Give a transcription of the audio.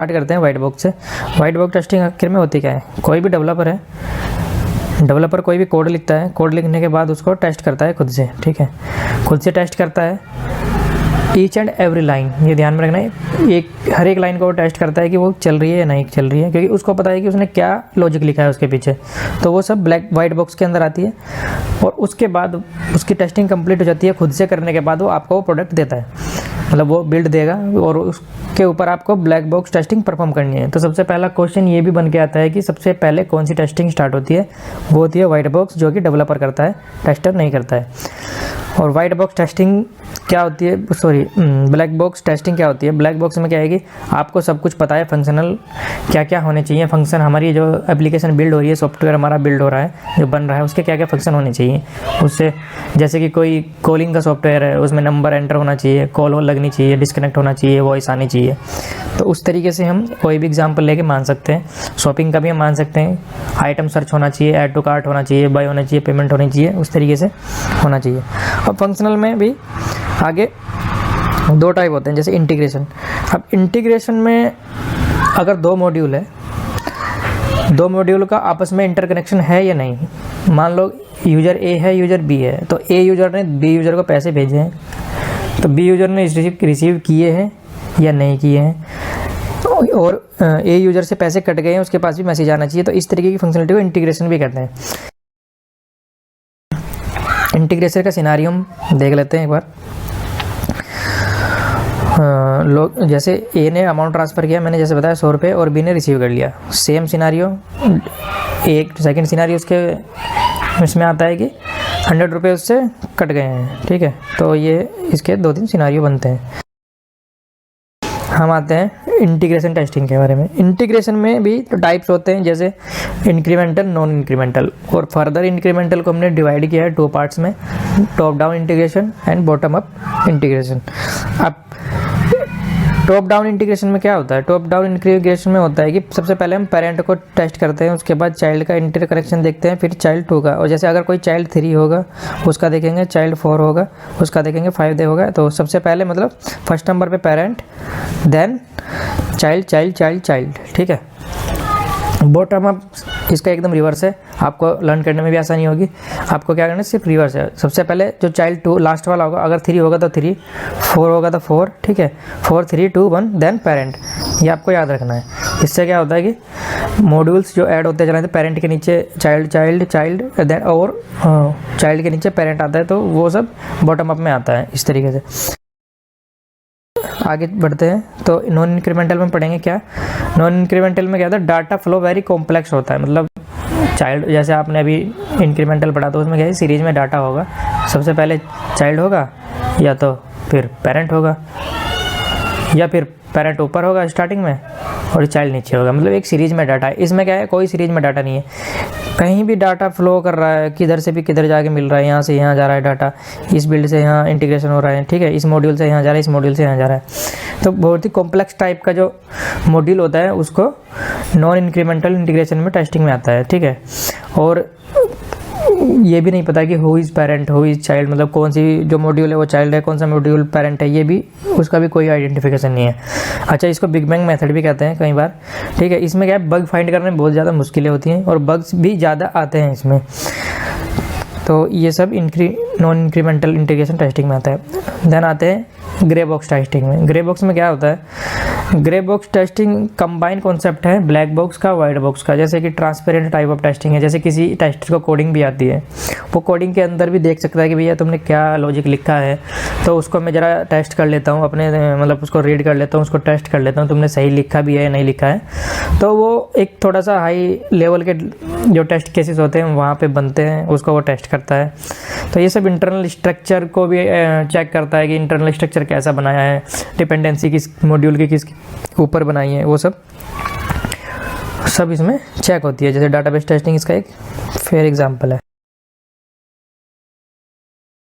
Start करते हैं white box से। वाइट बॉक्स टेस्टिंग आखिर में होती क्या है, कोई भी डेवलपर है, डेवलपर कोई भी कोड लिखता है, कोड लिखने के बाद उसको टेस्ट करता है खुद से, ठीक है, खुद से टेस्ट करता है ईच एंड एवरी लाइन। ये ध्यान में रखना है, हर एक लाइन को वो टेस्ट करता है कि वो चल रही है या नहीं चल रही है, क्योंकि उसको पता है कि उसने क्या लॉजिक लिखा है उसके पीछे, तो वो सब ब्लैक वाइट बॉक्स के अंदर आती है। और उसके बाद उसकी टेस्टिंग कंप्लीट हो जाती है, खुद से करने के बाद वो आपको वो प्रोडक्ट देता है, मतलब वो बिल्ड देगा और उसके ऊपर आपको ब्लैक बॉक्स टेस्टिंग परफॉर्म करनी है। तो सबसे पहला क्वेश्चन ये भी बन के आता है कि सबसे पहले कौन सी टेस्टिंग स्टार्ट होती है, वो होती है वाइट बॉक्स, जो कि डेवलपर करता है, टेस्टर नहीं करता है। और वाइट बॉक्स टेस्टिंग क्या होती है, ब्लैक बॉक्स टेस्टिंग क्या होती है। ब्लैक बॉक्स में क्या है कि आपको सब कुछ पता है, फंक्शनल क्या क्या होने चाहिए, फंक्शन हमारी जो एप्लीकेशन बिल्ड हो रही है, सॉफ्टवेयर हमारा बिल्ड हो रहा है, जो बन रहा है, उसके क्या क्या फंक्शन होने चाहिए उससे। जैसे कि कोई कॉलिंग का सॉफ्टवेयर है, उसमें नंबर एंटर होना चाहिए, कॉल लगनी चाहिए, डिस्कनेक्ट होना चाहिए, वॉइस आनी चाहिए। तो उस तरीके से हम कोई भी एग्जाम्पल लेके मान सकते हैं। शॉपिंग का भी हम मान सकते हैं, आइटम सर्च होना चाहिए, ऐड टू कार्ट होना चाहिए, बाय होना चाहिए, पेमेंट होनी चाहिए, उस तरीके से होना चाहिए। और फंक्शनल में भी आगे दो टाइप होते हैं, जैसे इंटीग्रेशन। अब इंटीग्रेशन में अगर दो मॉड्यूल है, दो मॉड्यूल का आपस में इंटरकनेक्शन है या नहीं, मान लो यूज़र ए है, यूज़र बी है, तो ए यूज़र ने बी यूज़र को पैसे भेजे हैं, तो बी यूज़र ने रिसीव किए हैं या नहीं किए हैं, और ए यूज़र से पैसे कट गए हैं, उसके पास भी मैसेज आना चाहिए। तो इस तरीके की फंक्शनलिटी को इंटीग्रेशन भी कहते हैं। इंटीग्रेशन का सिनारियो हम देख लेते हैं एक बार। लोग जैसे ए ने अमाउंट ट्रांसफ़र किया, मैंने जैसे बताया 100 रुपये, और बी ने रिसीव कर लिया। सेम सिनारियो, एक सेकंड सिनारियो उसके इसमें आता है कि 100 रुपये उससे कट गए हैं, ठीक है। तो ये इसके 2-3 सिनारियो बनते हैं। हम आते हैं इंटीग्रेशन टेस्टिंग के बारे में। इंटीग्रेशन में भी तो टाइप्स होते हैं, जैसे इंक्रीमेंटल, नॉन इंक्रीमेंटल, और फर्दर इंक्रीमेंटल को हमने डिवाइड किया है 2 पार्ट्स में, top down integration and bottom up integration. अब टॉप डाउन इंटीग्रेशन में क्या होता है, टॉप डाउन इंटीग्रेशन में होता है कि सबसे पहले हम पेरेंट को टेस्ट करते हैं, उसके बाद चाइल्ड का इंटर कनेक्शन देखते हैं, फिर चाइल्ड 2 का, और जैसे अगर कोई चाइल्ड 3 होगा उसका देखेंगे, चाइल्ड 4 होगा उसका देखेंगे, 5 होगा। तो सबसे पहले मतलब फर्स्ट नंबर पे parent, then child child child child, ठीक है। बॉटम अप इसका एकदम रिवर्स है, आपको लर्न करने में भी आसानी होगी। आपको क्या करना है, सिर्फ रिवर्स है। सबसे पहले जो चाइल्ड 2 लास्ट वाला होगा, अगर 3 होगा तो 3, 4 होगा तो 4, ठीक है, 4 3 2 1 देन पेरेंट, ये आपको याद रखना है। इससे क्या होता है कि मॉड्यूल्स जो ऐड होते चले, पेरेंट के नीचे चाइल्ड चाइल्ड चाइल्ड देन, और चाइल्ड के नीचे पेरेंट आता है, तो वो सब बॉटम अप में आता है इस तरीके से। आगे बढ़ते हैं तो नॉन इंक्रीमेंटल में पढ़ेंगे क्या। नॉन इंक्रीमेंटल में क्या होता है, डाटा फ्लो वेरी कॉम्प्लेक्स होता है। मतलब चाइल्ड, जैसे आपने अभी इंक्रीमेंटल पढ़ा, तो उसमें क्या है, सीरीज में डाटा होगा, सबसे पहले चाइल्ड होगा, या तो फिर पेरेंट होगा, या फिर पेरेंट ऊपर होगा स्टार्टिंग में और चाइल्ड नीचे होगा। मतलब एक सीरीज में डाटा है। इसमें क्या है, कोई सीरीज में डाटा नहीं है, कहीं भी डाटा फ्लो कर रहा है, किधर से भी किधर जाके मिल रहा है, यहाँ से यहाँ जा रहा है डाटा, इस बिल्ड से यहाँ इंटीग्रेशन हो रहा है, ठीक है, इस मॉड्यूल से यहाँ जा रहा है, इस मॉड्यूल से यहाँ जा रहा है। तो बहुत ही कॉम्प्लेक्स टाइप का जो मॉड्यूल होता है उसको नॉन इंक्रीमेंटल इंटीग्रेशन में टेस्टिंग में आता है, ठीक है। और ये भी नहीं पता कि who is parent, who is child, मतलब कौन सी जो मॉड्यूल है वो चाइल्ड है, कौन सा मॉड्यूल पेरेंट है, ये भी उसका भी कोई आइडेंटिफिकेशन नहीं है। अच्छा, इसको बिग बैंग मेथड भी कहते हैं कई बार, ठीक है। इसमें क्या है, बग फाइंड करने में बहुत ज़्यादा मुश्किलें होती हैं और बग्स भी ज़्यादा आते हैं इसमें। तो ये सब नॉन इंक्रीमेंटल इंटीग्रेशन टेस्टिंग में आता है। देन आते हैं ग्रे बॉक्स टेस्टिंग में। ग्रे बॉक्स में क्या होता है, grey box testing combine concept है ब्लैक बॉक्स का, वाइट बॉक्स का। जैसे कि ट्रांसपेरेंट टाइप ऑफ टेस्टिंग है, जैसे किसी टेस्टर को कोडिंग भी आती है, वो कोडिंग के अंदर भी देख सकता है कि भैया तुमने क्या लॉजिक लिखा है, तो उसको मैं ज़रा टेस्ट कर लेता हूँ अपने, मतलब उसको रीड कर लेता हूँ, उसको टेस्ट कर लेता हूँ, तुमने सही लिखा भी है या नहीं लिखा है। तो वो एक थोड़ा सा हाई लेवल के जो टेस्ट केसेस होते हैं वहाँ पे बनते हैं, उसको वो टेस्ट करता है। तो ये सब इंटरनल स्ट्रक्चर को भी चेक करता है कि इंटरनल स्ट्रक्चर कैसा बनाया है, डिपेंडेंसी किस मॉड्यूल की किस ऊपर बनाई है, वो सब इसमें चेक होती है। जैसे डाटाबेस टेस्टिंग इसका एक फेयर एग्जांपल है।